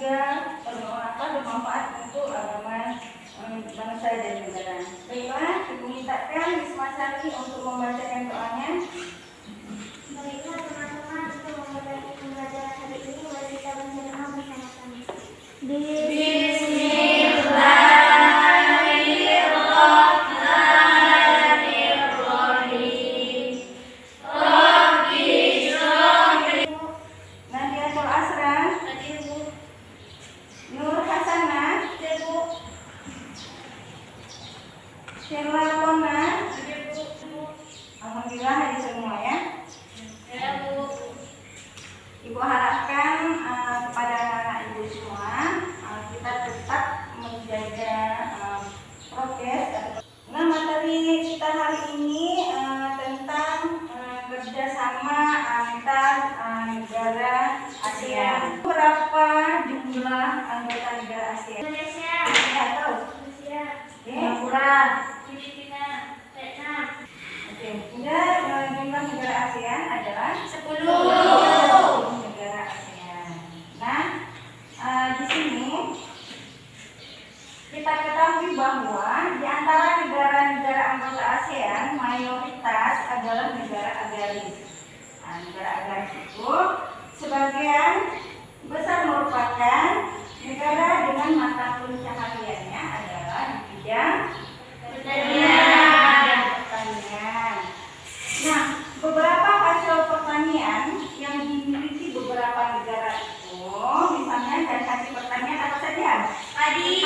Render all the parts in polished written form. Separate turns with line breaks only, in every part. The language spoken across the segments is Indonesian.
juga bermanfaat untuk agama bangsa dan negara. Baiklah, Ibu mintakan Wisma Sari untuk membacakan doanya.
Baiklah teman-teman, untuk memulai pembelajaran hari ini, mari kita berdoa bersama-sama.
Nadiatul Asra, Nur Hasanah, Sheila Kona, alhamdulillah hadir semua ya. Ibu harapkan kepada anak-anak ibu semua kita tetap menjaga prokes. Nah, materi kita hari ini tentang kerjasama antar negara ASEAN. Berapa jumlah anggota negara ASEAN?
Indonesia,
Tidak tahu.
Rusia,
Singapura.
Filipina, Vietnam.
Oke, jumlah negara ASEAN adalah
10
negara ASEAN. Nah, di sini kita ketahui bahwa di antara negara-negara anggota ASEAN mayoritas adalah negara agraris. Nah, negara agraris itu sebagian besar merupakan negara dengan mata pencahariannya adalah di bidang pertanian. Nah, beberapa hasil pertanian yang dimiliki beberapa negara itu, misalnya dari hasil pertanian apa saja? Padi,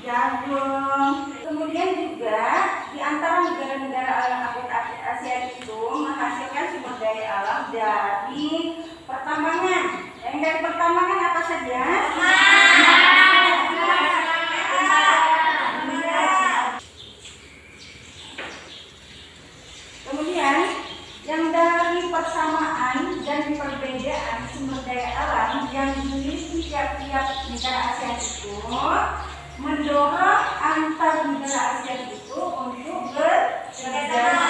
jagung. Kemudian juga di antara negara-negara anggota ASEAN itu menghasilkan sumber daya alam dari pertambangan. Yang dari pertambangan apa saja? Kemudian yang dari persamaan dan perbedaan sumber daya alam yang dimiliki tiap-tiap negara ASEAN itu mendorong antar negara ASEAN itu untuk bekerjasama.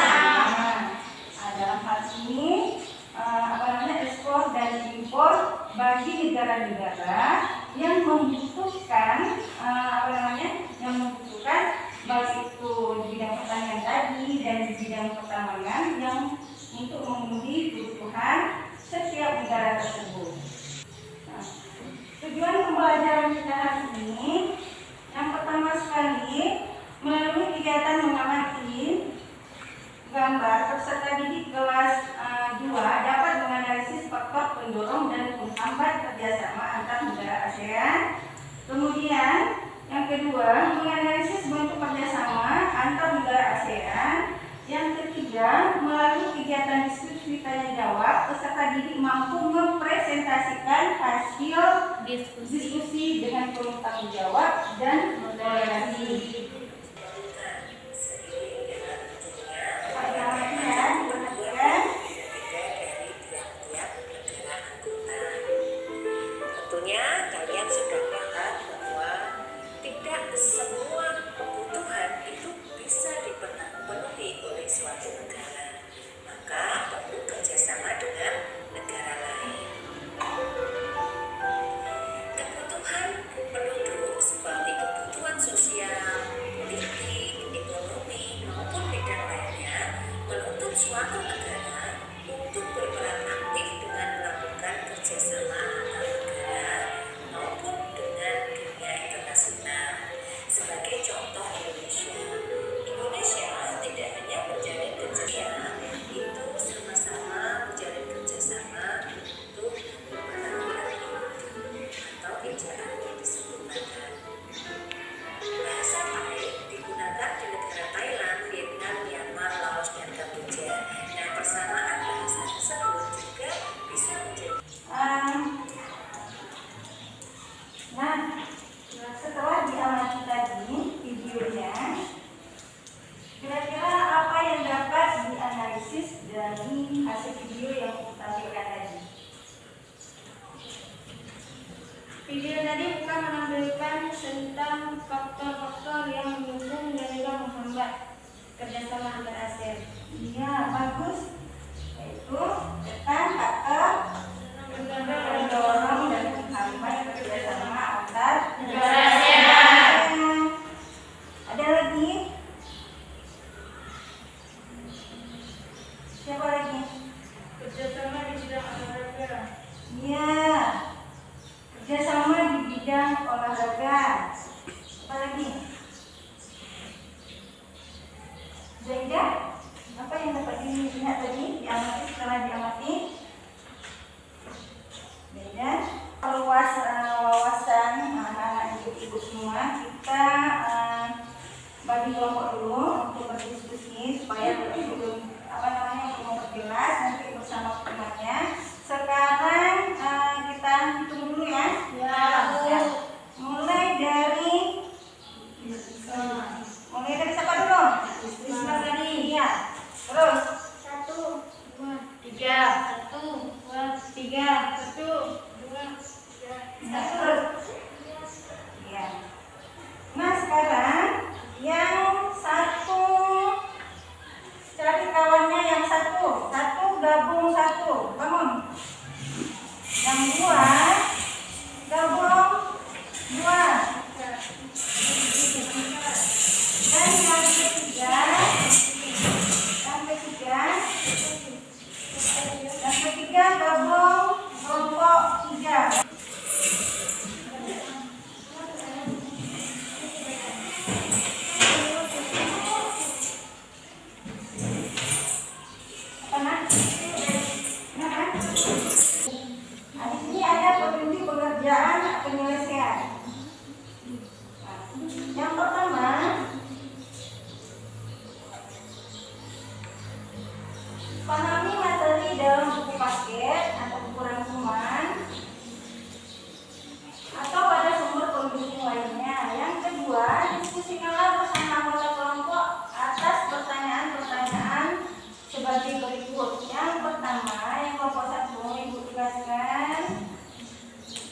Nah, dalam hal ini ekspor dan impor bagi negara-negara yang membutuhkan baik itu di bidang pertanian tadi dan di bidang pertambangan yang untuk memenuhi kebutuhan setiap negara tersebut. Nah, tujuan pembelajaran kita hari ini yang pertama sekali melalui kegiatan mengamati gambar peserta didik kelas 2 dapat menganalisis faktor pendorong dan penghambat kerjasama antar negara ASEAN. Kemudian yang kedua, menganalisis bentuk kerjasama antar negara ASEAN. Yang ketiga, melalui kegiatan diskusi tanya jawab, peserta didik mampu mempresentasikan hasil diskusi dengan penuh tanggung jawab dan toleransi.
Tentunya kalian sudah paham bahwa tidak semua kebutuhan itu bisa dipenuhi oleh suatu negara, maka perlu kerjasama dengan negara lain. Kebutuhan penduduk seperti kebutuhan sosial, politik, ekonomi maupun bidang lainnya menuntut suatu negara untuk berperan aktif dengan melakukan kerjasama antar negara maupun dengan dunia internasional. Sebagai contoh Indonesia tidak hanya menjalin kerjasama, itu sama-sama menjalin kerjasama untuk penanggulangan individu atau ejaan yang disebut badan. Bahasa Thai digunakan di negara Thailand, Vietnam, Myanmar, Laos, dan Kamboja. Nah, persamaan bahasa tersebut juga bisa menjadi
setelah diamati tadi videonya, kira-kira apa yang dapat dianalisis dari hasil video yang ditampilkan tadi?
Video tadi bukan menampilkan tentang faktor-faktor yang mendukung dan juga menghambat kerjasama antar ASEAN.
Iya, bagus. Yaitu tentang faktor Siapa lagi?
Kerjasama di bidang olahraga.
Iya. Kerjasama di bidang olahraga. Apa lagi? Zaida, apa yang dapat dilihat tadi? Diamati setelah diamati. Zaida, wawasan anak-anak ibu-ibu semua, kita bagi kelompok dulu untuk berdiskusi supaya untuk memperjelas nanti bersama temannya. Sekarang kita hitung dulu ya. Ya. Mulai dari siapa dulu? Bismillah tadi. Iya. Terus
1, 2,
3.
1, 2,
3.
1, 2, 3.
Terus. Iya. Nah sekarang yang satu cari kawannya, yang satu gabung satu, bangun. Yang 2 gabung 2. Dan yang ketiga gabung kelompok 3. Di sini ada petunjuk pengerjaan penyelesaian. Yang pertama, pahami materi dalam buku paket atau buku rangkuman atau pada sumber pembimbing lainnya. Yang kedua, diskusikanlah bersama anggota kelompok atas pertanyaan-pertanyaan sebagai berikut. Yang pertama, yang kelompok 1, Ibu tugaskan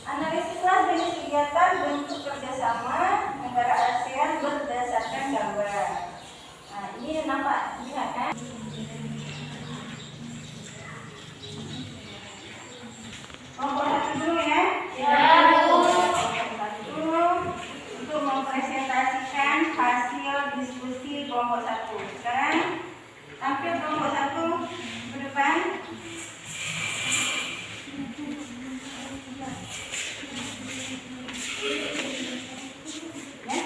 analisislah jenis kegiatan bentuk kerjasama negara ASEAN berdasarkan gambar. Nah, ini nampak, lihat kan? Kelompok 1 dulu ya. Untuk mempresentasikan hasil diskusi kelompok 1. Sekarang tampil kelompok 1 ke depan. Ya.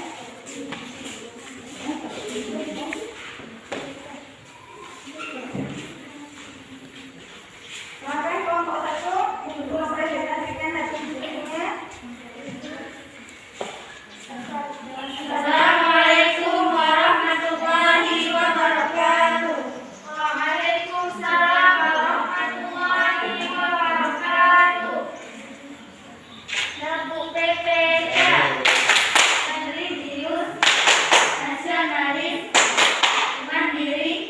Silakan kelompok 1 untuk mempresentasikan hasil diskusinya.
Assalamualaikum warahmatullahi wabarakatuh. Waalaikumsalam warahmatullahi wabarakatuh. Nabu PPK, religius, nasionalis, mandiri,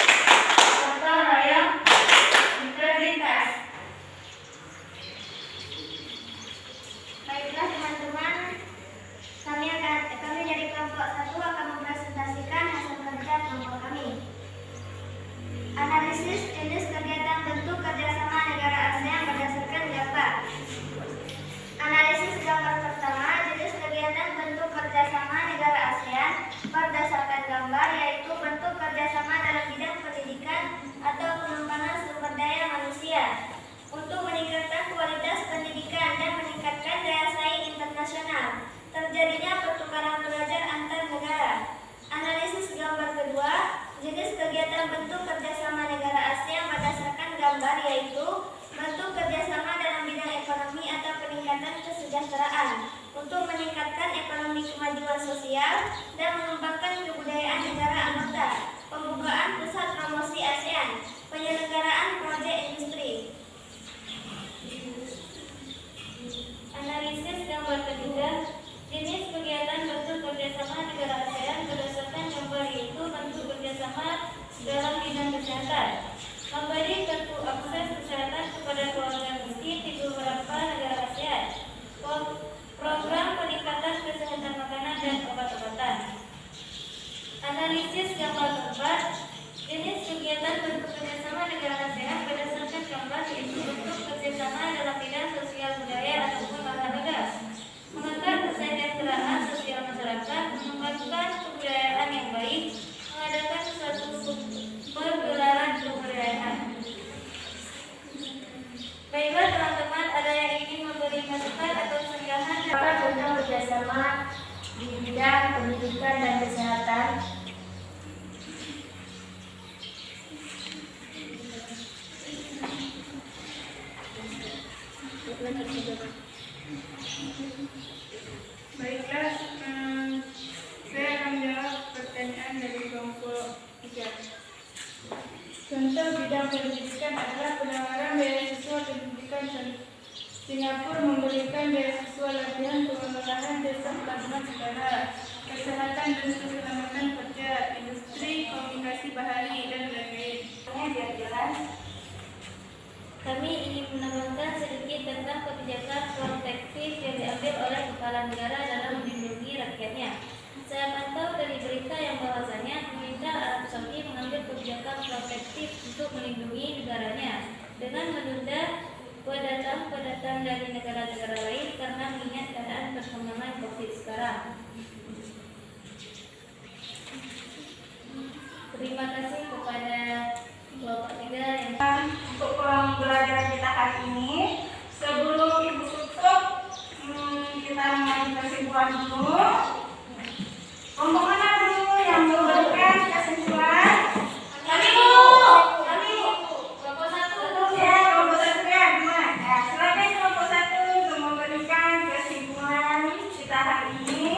gotong royong, integritas. Baiklah teman-teman, kami dari kelompok 1 akan mempresentasikan hasil kerja kelompok kami. Analisis jenis kegiatan bentuk kerjasama negara ASEAN berdasarkan gambar. Analisis gambar pertama, jenis kegiatan bentuk kerjasama negara ASEAN berdasarkan gambar, yaitu bentuk kerjasama dalam bidang pendidikan atau pengembangan sumber daya manusia untuk meningkatkan kualitas pendidikan dan meningkatkan daya saing internasional. Terjadinya pertukaran belajar antar negara. Analisis gambar kedua, jenis kegiatan bentuk kerjasama negara ASEAN berdasarkan gambar, yaitu bentuk kerjasama dalam bidang ekonomi atau peningkatan kesejahteraan untuk meningkatkan ekonomi kemajuan sosial dan mengembangkan kebudayaan negara anggota, pembukaan pusat promosi ASEAN, penyelenggaraan proyek industri. Analisis gambar ketiga, jenis kegiatan bentuk kerjasama negara ASEAN berdasarkan gambar, yaitu bentuk kerjasama dalam bidang kesehatan, memberi kartu akses kesehatan kepada keluarga miskin di beberapa negara ASEAN, program peningkatan kesehatan makanan dan obat-obatan. Analisis gambar keempat, jenis kegiatan bentuk kerjasama negara ASEAN berdasarkan gambar, yaitu bentuk kerjasama dalam bidang sosial budaya ataupun olahraga, mengangkat kesejahteraan sosial masyarakat, mengembangkan kebudayaan yang baik, mengadakan suatu pergelaran kebudayaan.
Contoh bidang pendidikan adalah penawaran beasiswa pendidikan. Singapura memberikan beasiswa latihan pengelolaan desa pelabuhan negara, kesehatan dan keselamatan kerja, industri, komunikasi bahari, dan lain-lain.
Biar jelas.
Kami ingin menambahkan sedikit tentang kebijakan protektif yang diambil oleh kepala negara dalam melindungi rakyatnya. Saya pantau dari berita yang bahwasanya pemerintah Arab Saudi mengambil kebijakan protektif untuk melindungi negaranya dengan menunda pendatang dari negara-negara lain karena mengingat keadaan perkembangan COVID sekarang. Terima kasih kepada Bapak Tiga yang
Untuk pembelajaran kita hari ini, sebelum Ibu tutup, kita mengambil kesimpulan dulu. Kelompok mana dulu yang memberikan kesimpulan? Kami Bu. Kelompok satu. Ya, kelompok satu ya, Dima. Ya, silakan kelompok satu untuk memberikan kesimpulan kita hari ini.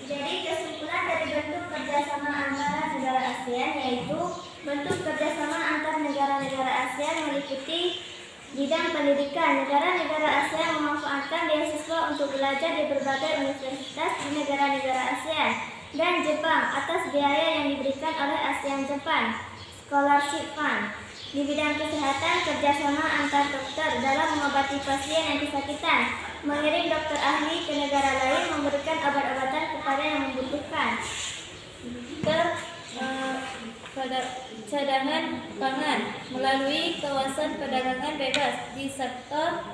Jadi kesimpulan dari bentuk kerjasama antara negara ASEAN yaitu bentuk kerjasama antar negara-negara ASEAN meliputi bidang pendidikan. Negara-negara ASEAN memanfaatkan beasiswa untuk belajar di berbagai universitas di negara-negara ASEAN dan Jepang atas biaya yang diberikan oleh ASEAN Japan Scholarship Fund. Di bidang kesehatan, kerjasama antar dokter dalam mengobati pasien yang kesakitan, mengirim dokter ahli ke negara lain, memberikan obat-obatan kepada yang membutuhkan. Cadangan pangan melalui kawasan perdagangan bebas di sektor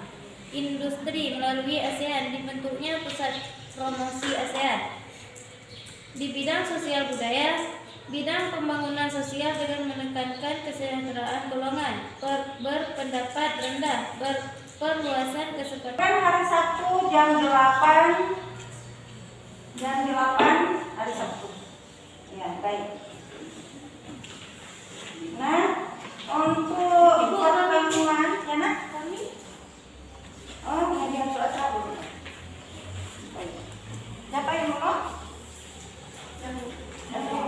industri melalui ASEAN dibentuknya pusat promosi ASEAN. Di bidang sosial budaya, bidang pembangunan sosial dengan menekankan kesejahteraan golongan berpendapat rendah, perluasan kesempatan.
Hari Sabtu jam 8 hari Sabtu. Ya, baik. Nah, untuk pertemuan, ya nak? Kami. Oh, ngajian surat sabtu. Baik. Siapa yang mau?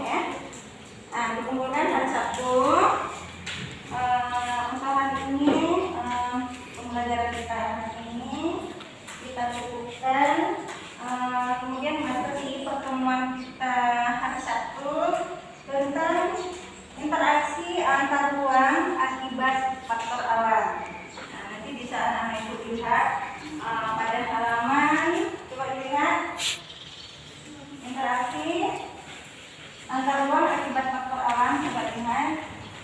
Ya. Nah, dikumpulkan hari Sabtu. Untuk hari ini, pembelajaran kita hari ini kita cukupkan. Kemudian materi pertemuan kita hari Sabtu tentang interaksi antar ruang akibat faktor alam. Nah, nanti bisa anak-anak ibu lihat pada halaman, coba dilihat interaksi antar ruang akibat faktor alam, coba lihat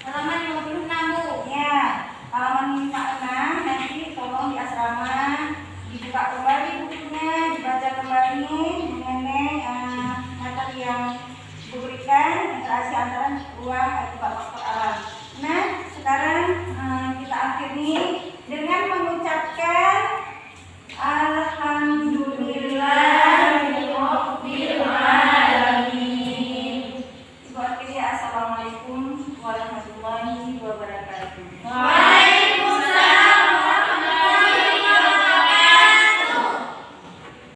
halaman 56 Bu. Ya, halaman 56 nanti tolong di asrama dibuka kembali bukunya, dibaca kembali mengenai materi yang diberikan interaksi antara ruang akibat